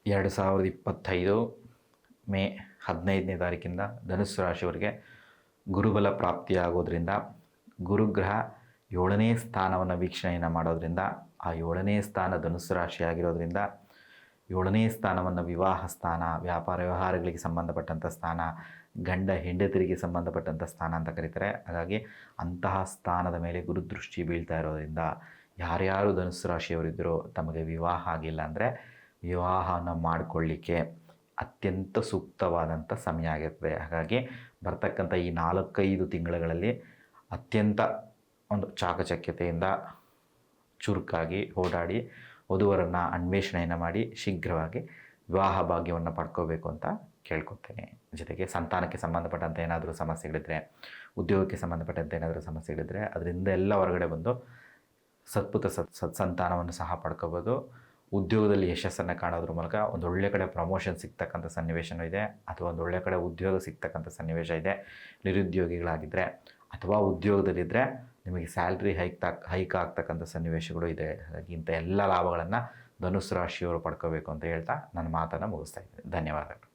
2025 ಮೇ 15ನೇ ತಾರೀಕಿಂದ ಧನುಸ್ಸು ರಾಶಿಯವರಿಗೆ ಗುರುಬಲ ಪ್ರಾಪ್ತಿಯಾಗೋದ್ರಿಂದ ಗುರುಗ್ರಹ 7ನೇ ಸ್ಥಾನವನ್ನು ವೀಕ್ಷಣೆಯನ್ನು ಮಾಡೋದ್ರಿಂದ ಆ 7ನೇ ಸ್ಥಾನ ಧನುಸ್ಸು ರಾಶಿ ಆಗಿರೋದ್ರಿಂದ 7ನೇ ಸ್ಥಾನವನ್ನು ವಿವಾಹ ಸ್ಥಾನ, ವ್ಯಾಪಾರ ವ್ಯವಹಾರಗಳಿಗೆ ಸಂಬಂಧಪಟ್ಟಂಥ ಸ್ಥಾನ, ಗಂಡ ಹೆಂಡತಿರಿಗೆ ಸಂಬಂಧಪಟ್ಟಂಥ ಸ್ಥಾನ ಅಂತ ಕರೀತಾರೆ. ಹಾಗಾಗಿ ಅಂತಹ ಸ್ಥಾನದ ಮೇಲೆ ಗುರುದೃಷ್ಟಿ ಬೀಳ್ತಾ ಇರೋದ್ರಿಂದ ಯಾರ್ಯಾರು ಧನುಸ್ಸು ರಾಶಿಯವರಿದ್ದರೂ ತಮಗೆ ವಿವಾಹ ಆಗಿಲ್ಲ ಅಂದರೆ ವಿವಾಹನ ಮಾಡಿಕೊಳ್ಳಿಕ್ಕೆ ಅತ್ಯಂತ ಸೂಕ್ತವಾದಂಥ ಸಮಯ ಆಗಿರ್ತದೆ. ಹಾಗಾಗಿ ಬರ್ತಕ್ಕಂಥ ಈ 4-5 ತಿಂಗಳುಗಳಲ್ಲಿ ಅತ್ಯಂತ ಒಂದು ಚಾಕಚಕ್ಯತೆಯಿಂದ ಚುರುಕಾಗಿ ಓಡಾಡಿ ವಧುವರನ್ನು ಅನ್ವೇಷಣೆಯನ್ನು ಮಾಡಿ ಶೀಘ್ರವಾಗಿ ವಿವಾಹ ಭಾಗ್ಯವನ್ನು ಪಡ್ಕೋಬೇಕು ಅಂತ ಕೇಳ್ಕೊತೇನೆ. ಜೊತೆಗೆ ಸಂತಾನಕ್ಕೆ ಸಂಬಂಧಪಟ್ಟಂತೆ ಏನಾದರೂ ಸಮಸ್ಯೆಗಳಿದ್ದರೆ, ಉದ್ಯೋಗಕ್ಕೆ ಸಂಬಂಧಪಟ್ಟಂತೆ ಏನಾದರೂ ಸಮಸ್ಯೆಗಳಿದ್ದರೆ ಅದರಿಂದ ಎಲ್ಲ ಹೊರಗಡೆ ಬಂದು ಸತ್ಪುತ ಸತ್ಸಂತಾನವನ್ನು ಸಹ ಪಡ್ಕೋಬೋದು. ಉದ್ಯೋಗದಲ್ಲಿ ಯಶಸ್ಸನ್ನು ಕಾಣೋದ್ರ ಮೂಲಕ ಒಂದೊಳ್ಳೆ ಕಡೆ ಪ್ರಮೋಷನ್ ಸಿಗ್ತಕ್ಕಂಥ ಸನ್ನಿವೇಶನೂ ಇದೆ, ಅಥವಾ ಒಂದೊಳ್ಳೆ ಕಡೆ ಉದ್ಯೋಗ ಸಿಗ್ತಕ್ಕಂಥ ಸನ್ನಿವೇಶ ಇದೆ. ನಿರುದ್ಯೋಗಿಗಳಾಗಿದ್ದರೆ ಅಥವಾ ಉದ್ಯೋಗದಲ್ಲಿದ್ದರೆ ನಿಮಗೆ ಸ್ಯಾಲ್ರಿ ಹೈಕ್ ಆಗ್ತಕ್ಕಂಥ ಸನ್ನಿವೇಶಗಳು ಇದೆ. ಹಾಗಾಗಿ ಇಂಥ ಎಲ್ಲ ಲಾಭಗಳನ್ನು ಧನುಸ್ಸು ರಾಶಿಯವರು ಪಡ್ಕೋಬೇಕು ಅಂತ ಹೇಳ್ತಾ ನನ್ನ ಮಾತನ್ನು ಮುಗಿಸ್ತಾ ಇದ್ದೀನಿ. ಧನ್ಯವಾದಗಳು.